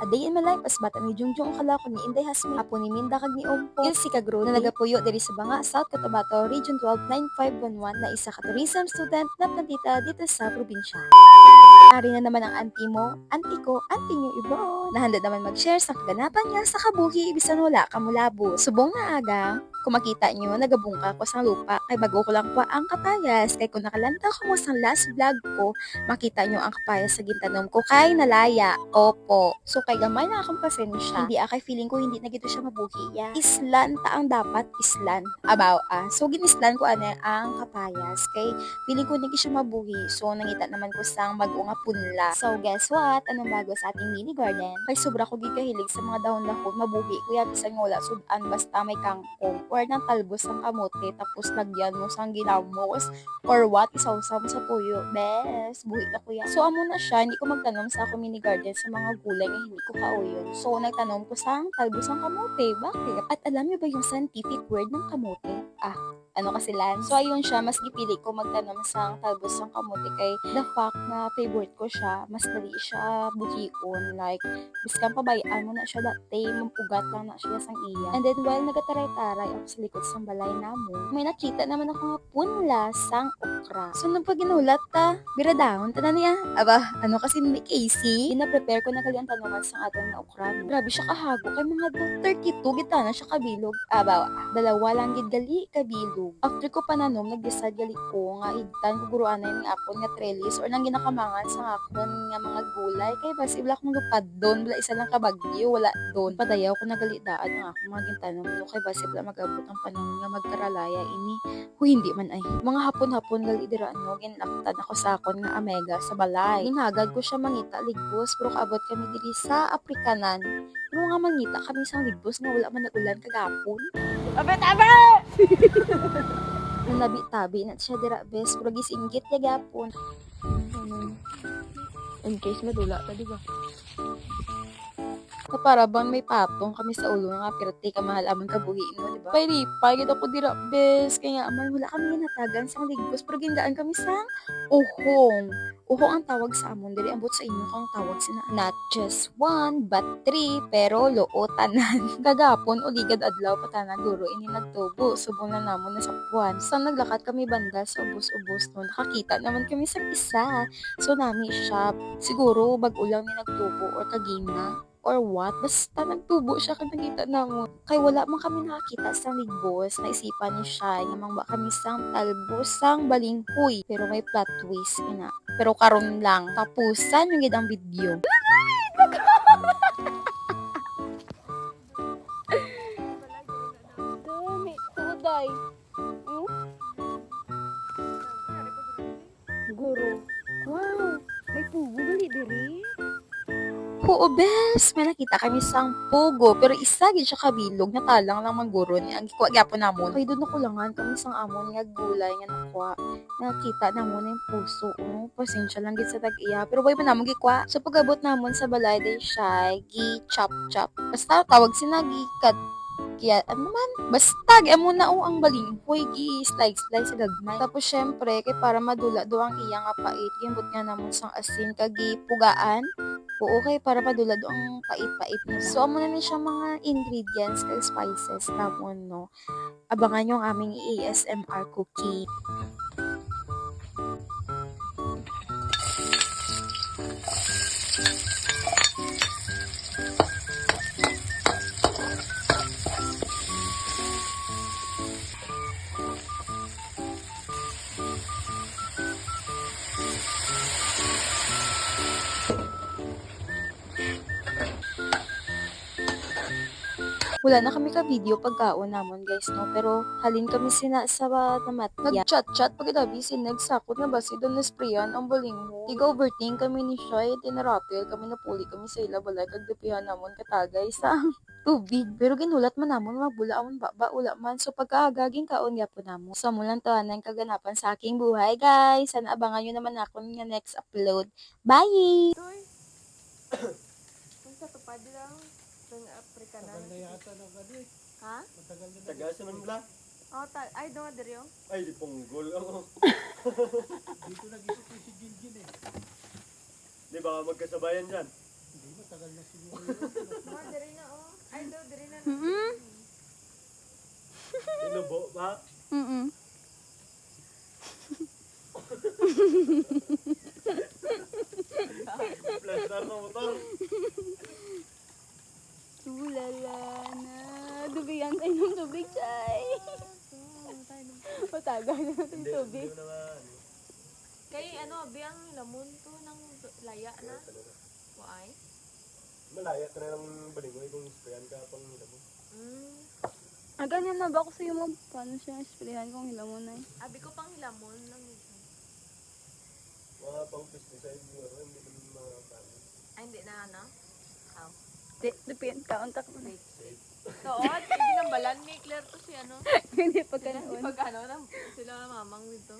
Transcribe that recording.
A day in my life as bata ni Jungjung akala ko ni Inday Hasmi apo ni Minda kag ni Ompo il si Kagro na nagapuyo diri sa Banga, South Cotabato, Region 12 9511 na isa ka tourism student na plantita dito sa probinsya. Ari na naman ang auntie mo, auntie ko, auntie niyo ibo. Nahanda naman mag-share sa kaganapan niya sa kabuhi bisan wala ka mulabo. Subong na aga, kung makita nyo, nagabungka ko sa lupa kay bago ko lang po ang kapayas. Kay kung nakalanta ko mo sa last vlog ko, makita nyo ang kapayas sa gintanom ko kay nalaya. Opo. So kay gamay na akong pasensya. Hindi akay feeling ko hindi na gito siya mabuhiya. Islan ta ang dapat islan. Abaw So ginislan ko ana ang kapayas. Kay feeling ko hindi siya mabuhi. So nangita naman ko sang bago nga punla. So guess what? Anong bago sa ating mini garden? Kay sobra ko gikahilig sa mga dahon-dahon mabuhi. Kuya bisan nga wala sudan basta may kangkong or ng talbos ng kamote tapos lagyan mo sang ginamos or what, isawsaw mo sa tuyo. Bes, buhi na kuya. So amo na siya, hindi ko magtanom sa ako mini garden sa mga gulay nga hindi ko kauyon. So nagtanom ko sang talbos ng kamote. Bakit? At alam niyo ba yung scientific word ng kamote? Ano kasi lan? So ayun siya, mas gipili ko magtanom sang talbos ng kamote kay the fact na favorite ko siya, mas dali siya buhion. Like, biskan pabayaan mo na siya dati, mapugat lang na siya sang iya. And then while nagataray-taray ako sa likod sang balay namon, may nakita naman ako nga punla sang okra. So nung pag ginulat ta, biradahon ta na niya. Aba, ano kasi ni Casey, ina-prepare ko na kali ang tanuman sang aton na okra. No? Grabe siya kahago kay mga 32 gita na siya kabilog. Aba, dalawa lang gid gali kabilog. After ko pananom, nag-decide gali ko nga igtan ko guruan na yung akon nga trellis or nang ginakamangan sa akon nga mga gulay. Kay basi wala akong lupad doon, wala isa lang kabagyo, wala doon. Padayaw ko nagalitaan ang akong mga gintanom no kay basi wala magabot ang panahon nga magkaralaya ini. Hindi man ay. Mga hapon-hapon gali dira no, ginlaktan ako sa akon nga amega sa balay. Ginhagad ko siya mangita ligbos pero kaabot kami diri sa Aprikanan. Pero nga mangita kami sa ligbos nga wala man nagulan kagapon. Tabi! Nanabi-tabi na siya dira bes pero gisinggit ya gapon. In case madula ta, di ba? Na para bang may patong kami sa ulo nga pirti ka mahal amon kabuhiin mo, di ba? Pay gid ako dira bes kaya aman wala kami ginatagan sang ligbos pero gingaan kami sang uhong. Uhong ang tawag sa amon diri ambot sa inyo kang tawag sina not just one but three pero loo tanan. Kagapon uligad adlaw patanan duro ini nagtubo subong na namon na sa puwan. Sa naglakat kami banda sa ubos-ubos no nakakita naman kami sa isa. So nami siya siguro bag-ulang ni nagtubo or kagina or what, basta nagtubo siya kung nakita namon. Kay wala man kami nakakita sa ligbos, naisipan ni siya, namang ba kami sang talbos sang balinghoy. Pero may plot twist, ina. Pero karon lang, tapusan yung gid ang video. Dami, tuday. Guro. Wow, may pugo gali diri. Oo, bes, may nakita kami sang pugo, pero isa gid siya kabilog, natalang lang mangguro niya. Ang gikuha gyapon namon. Kay doon nakulangan kami sang amon nga gulay nga nakuha. Nakita namon yung puso. Pasensya lang gid sa tag-iya, pero boy pa namon gikuha. So pagabot namon sa balay day siya, gi-chop-chop. Basta tawag sinagi kat kaya ano man, basta amo na ang balinghoy gi slice sa gagmay. Tapos syempre kay para madula do ang iya nga pait, gimbot nga namon sang asin kagi pugaan. Oo, kay para padula do ang pait-pait niya. So amo na ni siya mga ingredients kay spices namon no. Abangan nyo ang aming ASMR cookie. Wala na kami ka-video pagkaon namon guys no, pero halin kami sina sa namat. Nag-chat-chat pagkadabi nagsakot nga basi doon na sprayan ang balingho. Tiga-overthink kami ni siya, tinarapil kami napuli kami sa ila balay kagdapihan namon katagay sa tubig. Pero ginulat man namon mabula amon baba ula man. So pagkaagaging kaon gyapon namon. So mulang tawanan kaganapan sa aking buhay guys. Sana abangan nyo naman ako nga next upload. Bye! Kung sa tupad lang, ng Afrikanan. Matagal na yata na gani. Ha? Matagal na Taga sa Manila. Oh, ay, doon diri yung? Ay, di punggol ako. dito nag-isip si Gilgin eh. Di baka magkasabayan dyan. Hindi matagal. Inubo ba? Mm. Plastar ng motor. Tulala na. Dubigan tayo ng tubig, Chay. Matagal na natin Hindi, tubig. hindi mo naman. Kay ano, biyang lamon to ng laya na. Why? Malaya ka na ng balingoy kung sprayan ka pang hila mo. Ah, ganyan na ba ako sa'yo mo? Paano siya sprayan kung hila mo na eh? Abi ko pang hilamon ng Mga pang pesticide siguro, hindi naman mga paano. ay hindi na ano. Aw. Depend ka, untak mo na. Toot, hindi nang balan may clear to si ano. Hindi pagka naon. Pag ano, sila mamang dito.